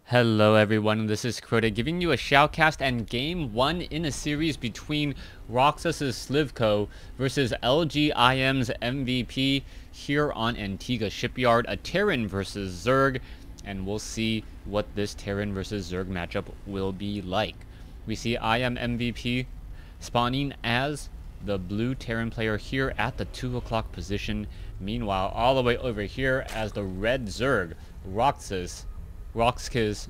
Hello everyone, this is Crota giving you a Shoutcast and game 1 in a series between Roxkis' Slivko versus LGIM's MVP here on Antigua Shipyard, a Terran versus Zerg, and we'll see what this Terran versus Zerg matchup will be like. We see IM MVP spawning as the blue Terran player here at the 2 o'clock position. Meanwhile, all the way over here as the red Zerg, Roxkis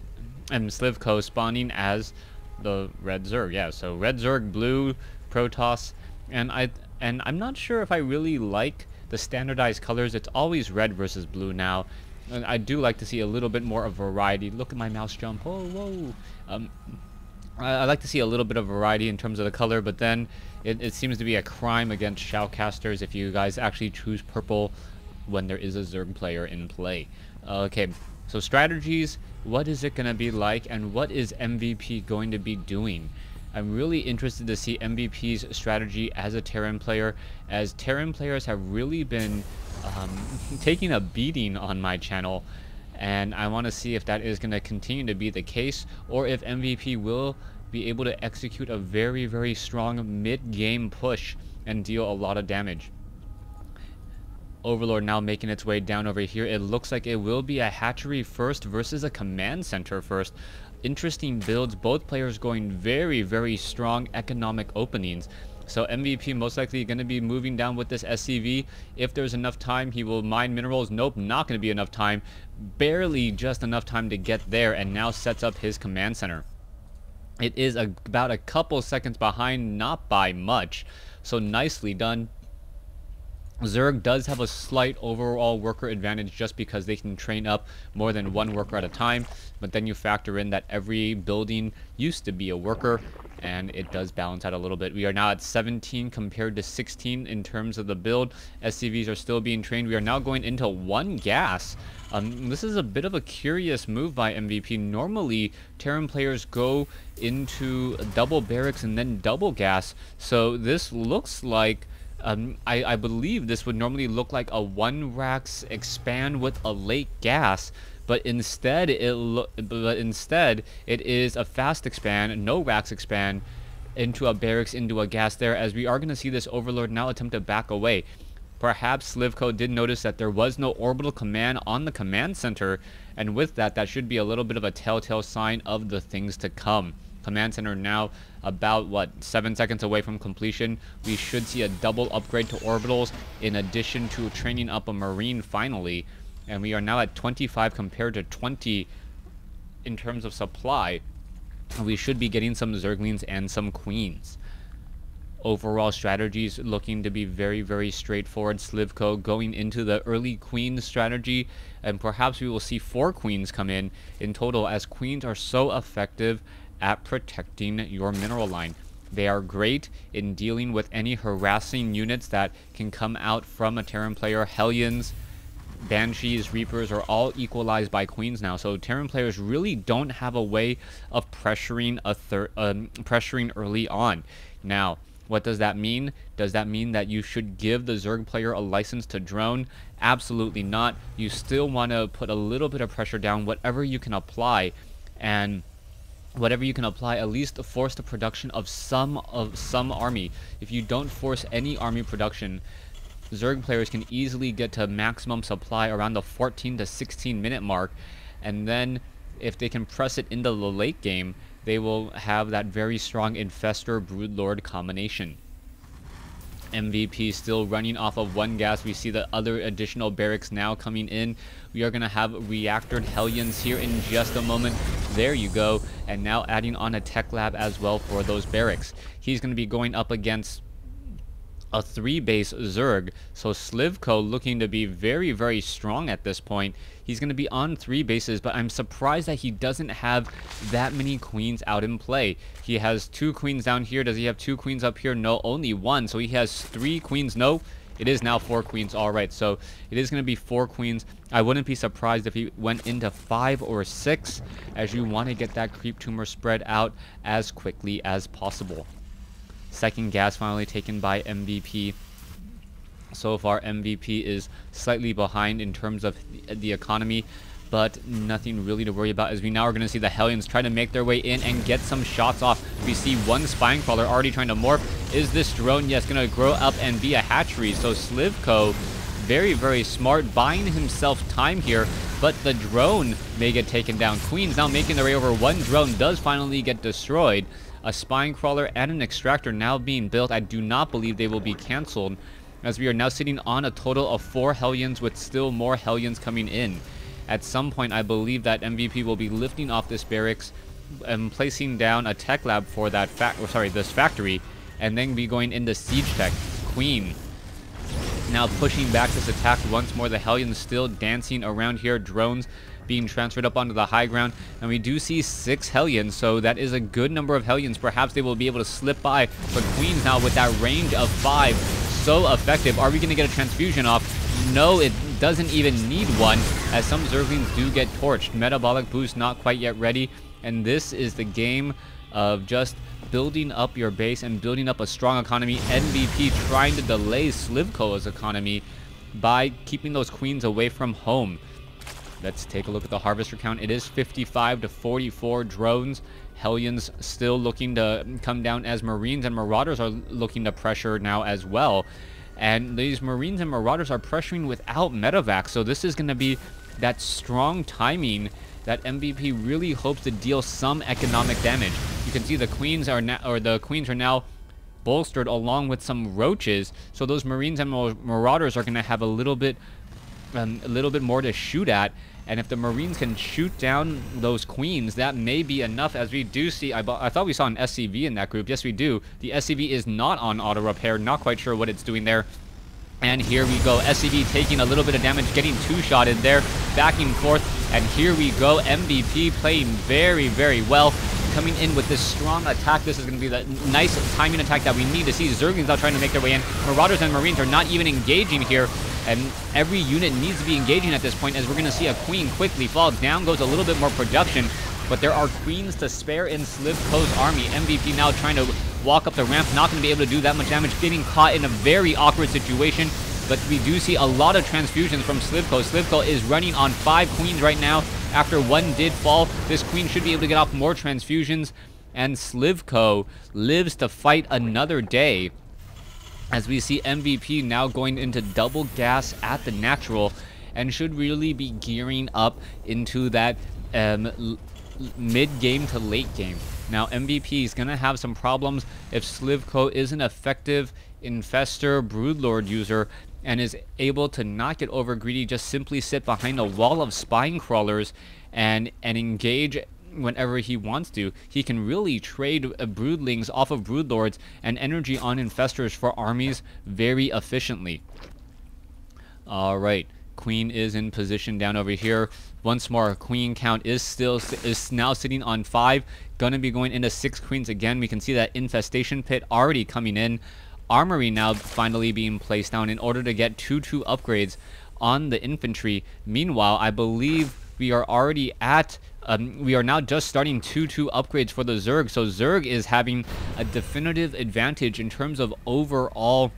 and Slivko spawning as the red Zerg. Yeah, so red Zerg, blue Protoss, and I'm not sure if I really like the standardized colors. It's always red versus blue now. And I do like to see a little bit more of variety. Look at my mouse jump. Oh, whoa. I like to see a little bit of variety in terms of the color, but then it seems to be a crime against shoutcasters if you guys actually choose purple when there is a Zerg player in play. Okay, so strategies, what is it going to be like, and what is MVP going to be doing? I'm really interested to see MVP's strategy as a Terran player, as Terran players have really been taking a beating on my channel, and I want to see if that is going to continue to be the case, or if MVP will be able to execute a very, very strong mid-game push and deal a lot of damage. Overlord now making its way down over here. It looks like it will be a hatchery first versus a command center first. Interesting builds, both players going very, very strong economic openings. So MVP most likely going to be moving down with this SCV. If there's enough time, he will mine minerals. Nope, not going to be enough time. Barely just enough time to get there, and now sets up his command center. It is about a couple seconds behind, not by much. So nicely done. Zerg does have a slight overall worker advantage just because they can train up more than one worker at a time, but then you factor in that every building used to be a worker, and it does balance out a little bit. We are now at 17 compared to 16 in terms of the build. SCVs are still being trained. We are now going into one gas. This is a bit of a curious move by MVP. Normally, Terran players go into double barracks and then double gas, so this looks like I believe this would normally look like a one racks expand with a late gas, but instead it is a fast expand, no racks expand into a barracks into a gas there, as we are going to see this Overlord now attempt to back away. Perhaps Slivko did notice that there was no orbital command on the command center, and with that, that should be a little bit of a telltale sign of the things to come. Command center now about 7 seconds away from completion. We should see a double upgrade to orbitals in addition to training up a marine finally, and we are now at 25 compared to 20 in terms of supply. We should be getting some Zerglings and some queens. Overall strategies looking to be very, very straightforward. Slivko going into the early queen strategy, and perhaps we will see 4 queens come in total, as queens are so effective at protecting your mineral line. They are great in dealing with any harassing units that can come out from a Terran player. Hellions, Banshees, Reapers are all equalized by queens now, so Terran players really don't have a way of pressuring pressuring early on. Now, what does that mean? Does that mean that you should give the Zerg player a license to drone? Absolutely not. You still want to put a little bit of pressure down, whatever you can apply, and whatever you can apply, at least force the production of some army. If you don't force any army production, Zerg players can easily get to maximum supply around the 14 to 16 minute mark, and then if they can press it into the late game, they will have that very strong Infestor Broodlord combination. MVP still running off of one gas. We see the other additional barracks now coming in. We are going to have reactored Hellions here in just a moment. There you go. And now adding on a tech lab as well for those barracks. He's going to be going up against a 3-base Zerg, so Slivko looking to be very, very strong at this point. He's going to be on 3 bases, but I'm surprised that he doesn't have that many queens out in play. He has 2 queens down here. Does he have 2 queens up here? No, only 1. So he has 3 queens. No, it is now 4 queens. All right, so it is going to be 4 queens. I wouldn't be surprised if he went into 5 or 6, as you want to get that creep tumor spread out as quickly as possible. Second gas finally taken by MVP. So far, MVP is slightly behind in terms of the economy. but nothing really to worry about, as we now are going to see the Hellions try to make their way in and get some shots off. We see one spine crawler already trying to morph. Is this drone, yes, going to grow up and be a hatchery? So Slivko, very, very smart, buying himself time here, but the drone may get taken down. Queen's now making their way over. One drone does finally get destroyed. A spine crawler and an extractor now being built. I do not believe they will be canceled, as we are now sitting on a total of 4 Hellions with still more Hellions coming in. At some point, I believe that MVP will be lifting off this barracks and placing down a tech lab for that this factory, and then be going into siege tech. Queen now pushing back this attack once more. The Hellions still dancing around here. Drones being transferred up onto the high ground, and we do see 6 Hellions, so that is a good number of Hellions. Perhaps they will be able to slip by, but Queen's now with that range of 5, so effective. Are we going to get a transfusion off? No, it doesn't even need one, as some Zerglings do get torched. Metabolic boost not quite yet ready, and this is the game of just building up your base and building up a strong economy. MVP trying to delay Slivko's economy by keeping those Queens away from home. Let's take a look at the harvester count. It is 55 to 44 drones. Hellions still looking to come down, as Marines and Marauders are looking to pressure now as well. And these Marines and Marauders are pressuring without medevac, so this is going to be that strong timing that MVP really hopes to deal some economic damage. You can see the Queens are now bolstered along with some roaches, so those Marines and Marauders are going to have a little bit more to shoot at. And if the Marines can shoot down those Queens, that may be enough, as we do see, I thought we saw an SCV in that group. Yes, we do. The SCV is not on auto repair. Not quite sure what it's doing there. And here we go. SCV taking a little bit of damage, getting 2-shotted there, backing forth. And here we go. MVP playing very, very well, coming in with this strong attack. This is going to be the nice timing attack that we need to see. Zerglings now trying to make their way in. Marauders and Marines are not even engaging here, and every unit needs to be engaging at this point, as we're going to see a Queen quickly fall. Down goes a little bit more production, but there are Queens to spare in Slivko's army. MVP now trying to walk up the ramp, not going to be able to do that much damage, getting caught in a very awkward situation. But we do see a lot of transfusions from Slivko. Slivko is running on 5 Queens right now. After one did fall, this Queen should be able to get off more transfusions, and Slivko lives to fight another day, as we see MVP now going into double gas at the natural, and should really be gearing up into that mid-game to late game. Now MVP is going to have some problems if Slivko is an effective Infestor Broodlord user and is able to not get over greedy, just simply sit behind a wall of spine crawlers and engage whenever he wants to. He can really trade broodlings off of broodlords and energy on infestors for armies very efficiently. All right, Queen is in position down over here. Once more, Queen count is now sitting on 5. Gonna be going into 6 Queens again. We can see that infestation pit already coming in. Armory now finally being placed down in order to get 2/2 upgrades on the infantry. Meanwhile, I believe we are already at we are now just starting 2/2 upgrades for the Zerg. So Zerg is having a definitive advantage in terms of overall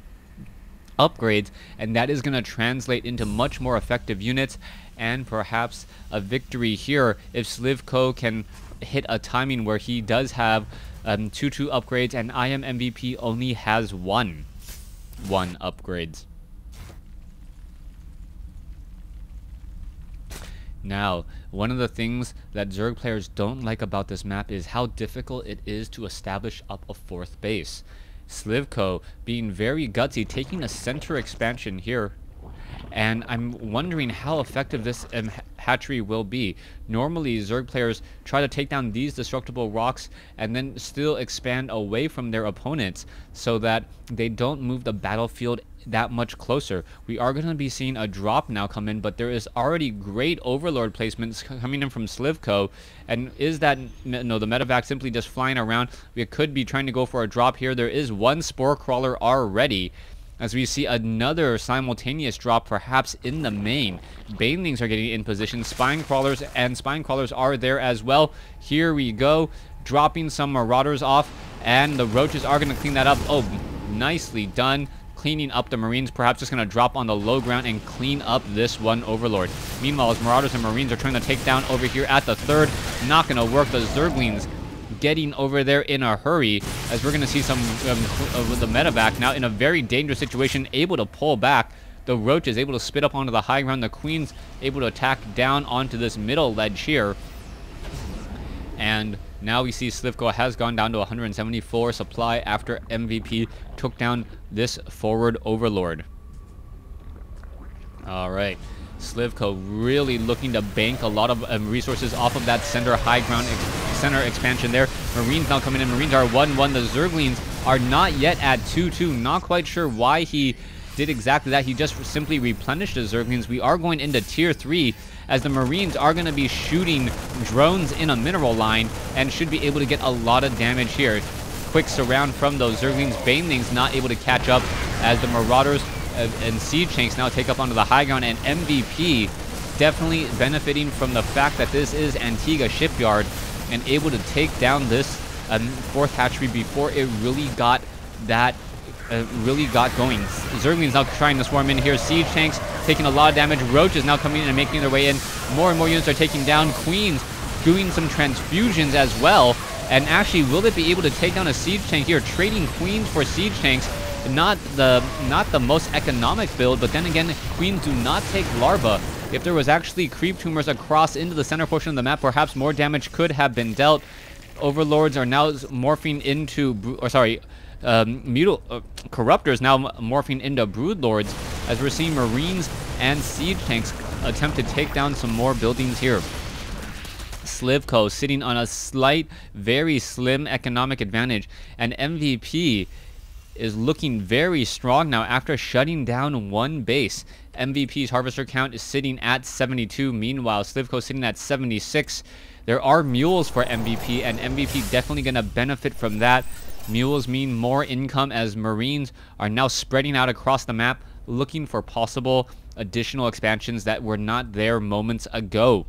upgrades, and that is going to translate into much more effective units, and perhaps a victory here if Slivko can hit a timing where he does have 2/2 upgrades, and IM MVP only has 1 upgrades. Now, one of the things that Zerg players don't like about this map is how difficult it is to establish up a 4th base. Slivko being very gutsy, taking a center expansion here, and I'm wondering how effective this hatchery will be. Normally, Zerg players try to take down these destructible rocks and then still expand away from their opponents so that they don't move the battlefield that much closer. We are going to be seeing a drop now come in, but there is already great overlord placements coming in from Slivko. And is that, no, the medevac simply just flying around? We could be trying to go for a drop here. There is 1 spore crawler already, as we see another simultaneous drop perhaps in the main. Banelings are getting in position. Spine crawlers are there as well. Here we go, dropping some Marauders off, and the roaches are going to clean that up. Oh, nicely done. cleaning up the Marines, perhaps just going to drop on the low ground and clean up this one Overlord. Meanwhile, as Marauders and Marines are trying to take down over here at the third, not going to work. The Zerglings getting over there in a hurry, as we're going to see some of the medevac now in a very dangerous situation, able to pull back. The Roach is able to spit up onto the high ground. The Queen's able to attack down onto this middle ledge here. And now we see Slivko has gone down to 174 supply after MVP took down this forward Overlord. Alright, Slivko really looking to bank a lot of resources off of that center high ground center expansion there. Marines now coming in. Marines are 1-1. The Zerglings are not yet at 2-2. Not quite sure why he did exactly that. He just simply replenished the Zerglings. We are going into tier 3 as the Marines are going to be shooting drones in a mineral line and should be able to get a lot of damage here. Quick surround from those Zerglings. Banelings not able to catch up as the Marauders and Siege Tanks now take up onto the high ground, and MVP definitely benefiting from the fact that this is Antigua Shipyard and able to take down this 4th hatchery before it really got going. Zerglings now trying to swarm in here. Siege Tanks taking a lot of damage. Roaches now coming in and making their way in. More and more units are taking down. Queens doing some transfusions as well. And actually, will it be able to take down a Siege Tank here? Trading Queens for Siege Tanks. Not the most economic build, but then again, Queens do not take Larva. If there was actually creep tumors across into the center portion of the map, perhaps more damage could have been dealt. Overlords are now morphing into, Corruptors now morphing into Broodlords, as we're seeing Marines and Siege Tanks attempt to take down some more buildings here. Slivko sitting on a slight, very slim economic advantage, and MVP is looking very strong now after shutting down one base. MVP's harvester count is sitting at 72. Meanwhile, Slivko sitting at 76. There are mules for MVP, and MVP definitely going to benefit from that. Mules mean more income, as Marines are now spreading out across the map, looking for possible additional expansions that were not there moments ago.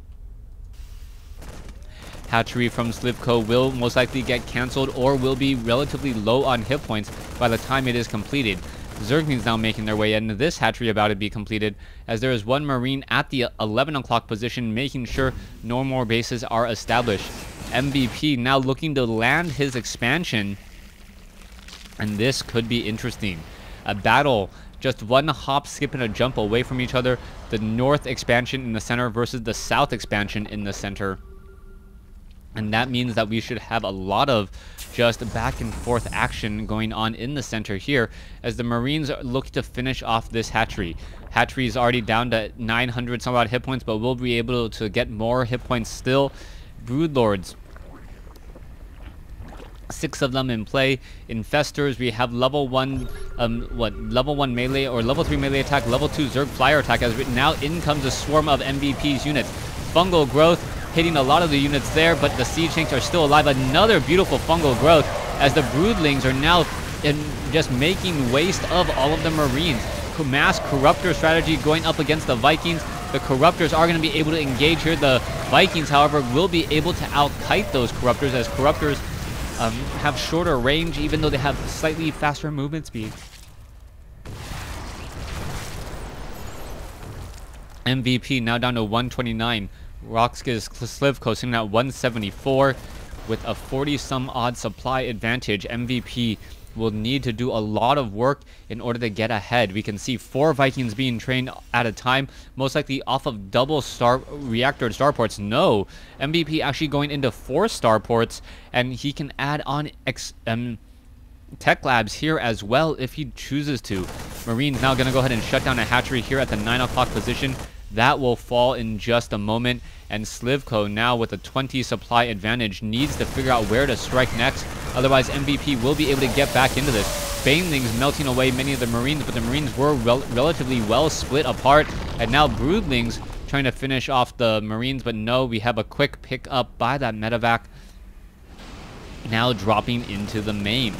Hatchery from Slivko will most likely get cancelled or will be relatively low on hit points by the time it is completed. Zerglings now making their way into this hatchery about to be completed, as there is one Marine at the 11 o'clock position making sure no more bases are established. MVP now looking to land his expansion, and this could be interesting. A battle just one hop, skip, and a jump away from each other. The north expansion in the center versus the south expansion in the center. And that means that we should have a lot of just back and forth action going on in the center here, as the Marines are looking to finish off this hatchery. Hatchery is already down to 900 some odd hit points, but we'll be able to get more hit points still. Broodlords, 6 of them in play. Infestors, we have level 1 level 1 melee or level 3 melee attack, level 2 Zerg flyer attack, as now in comes a swarm of MVP's units. Fungal growth hitting a lot of the units there, but the Siege Tanks are still alive. Another beautiful fungal growth, as the Broodlings are now just making waste of all of the Marines. Mass Corruptor strategy going up against the Vikings. The Corruptors are going to be able to engage here. The Vikings, however, will be able to out-kite those Corruptors, as Corruptors have shorter range, even though they have slightly faster movement speed. MVP now down to 129. Roxkis Slivko sitting at 174 with a 40-some odd supply advantage. MVP will need to do a lot of work in order to get ahead. We can see 4 Vikings being trained at a time, most likely off of double reactor starports. No, MVP actually going into 4 starports, and he can add on tech labs here as well if he chooses to. Marines now going to go ahead and shut down a hatchery here at the 9 o'clock position. That will fall in just a moment, and Slivko now with a 20 supply advantage needs to figure out where to strike next. Otherwise, MVP will be able to get back into this. Banelings melting away many of the Marines, but the Marines were relatively well split apart, and now Broodlings trying to finish off the Marines, but no, we have a quick pick up by that medevac, now dropping into the main.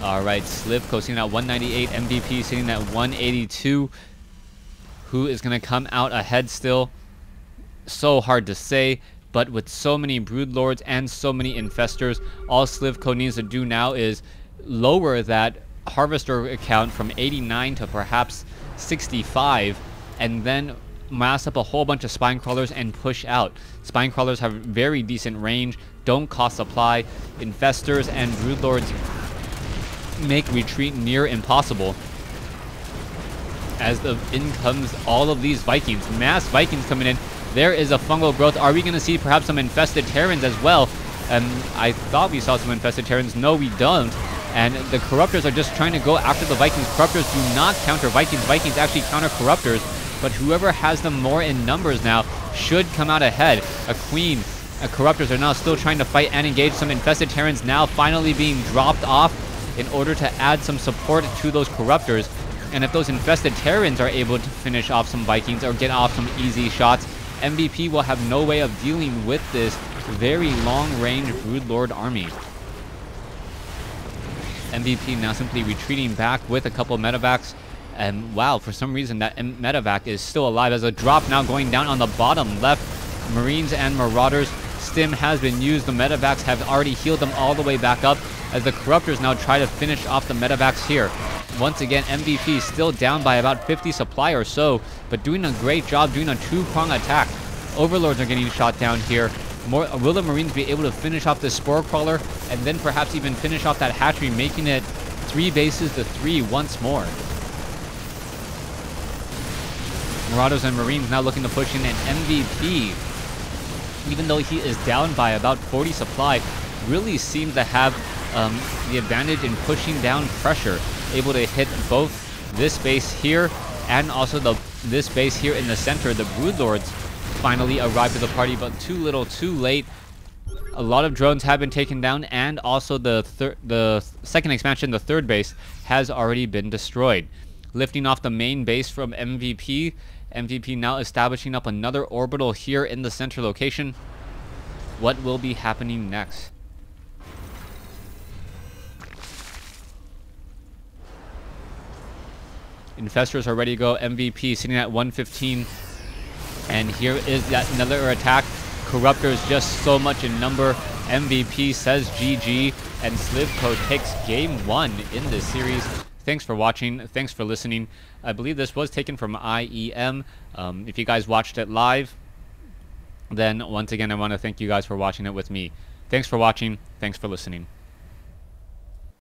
Alright, Slivko sitting at 198, MVP sitting at 182. Who is going to come out ahead still? So hard to say, but with so many Broodlords and so many Infestors, all Slivko needs to do now is lower that harvester count from 89 to perhaps 65, and then mass up a whole bunch of spine crawlers and push out. Spine crawlers have very decent range, don't cost supply. Infestors and broodlords make retreat near impossible. As in comes all of these Vikings, mass Vikings coming in. There is a fungal growth. Are we going to see perhaps some infested Terrans as well? I thought we saw some infested Terrans. No, we don't. And the Corruptors are just trying to go after the Vikings. Corruptors do not counter Vikings. Vikings actually counter Corruptors. But whoever has them more in numbers now should come out ahead. A Queen, Corruptors are now still trying to fight and engage. Some infested Terrans now finally being dropped off in order to add some support to those Corruptors. And if those infested Terrans are able to finish off some Vikings or get off some easy shots, MVP will have no way of dealing with this very long-range Broodlord army. MVP now simply retreating back with a couple medevacs. And wow, for some reason that medevac is still alive. As a drop now going down on the bottom left. Marines and Marauders. Stim has been used. The medevacs have already healed them all the way back up, as the Corruptors now try to finish off the medevacs here. Once again, MVP still down by about 50 supply or so, but doing a great job doing a two-prong attack. Overlords are getting shot down here. Will the Marines be able to finish off this Spore Crawler and then perhaps even finish off that hatchery, making it 3 bases to 3 once more? Marauders and Marines now looking to push in, an MVP, even though he is down by about 40 supply, really seems to have the advantage in pushing down pressure, able to hit both this base here and also this base here in the center. The Broodlords finally arrived to the party, but too little, too late. A lot of drones have been taken down, and also the second expansion, the third base, has already been destroyed. Lifting off the main base from MVP. MVP now establishing up another orbital here in the center location. What will be happening next? Infestors are ready to go. MVP sitting at 115. And here is that another attack. Corruptors just so much in number. MVP says GG. And Slivko takes game 1 in this series. Thanks for watching. Thanks for listening. I believe this was taken from IEM. If you guys watched it live, then once again, I want to thank you guys for watching it with me. Thanks for watching. Thanks for listening.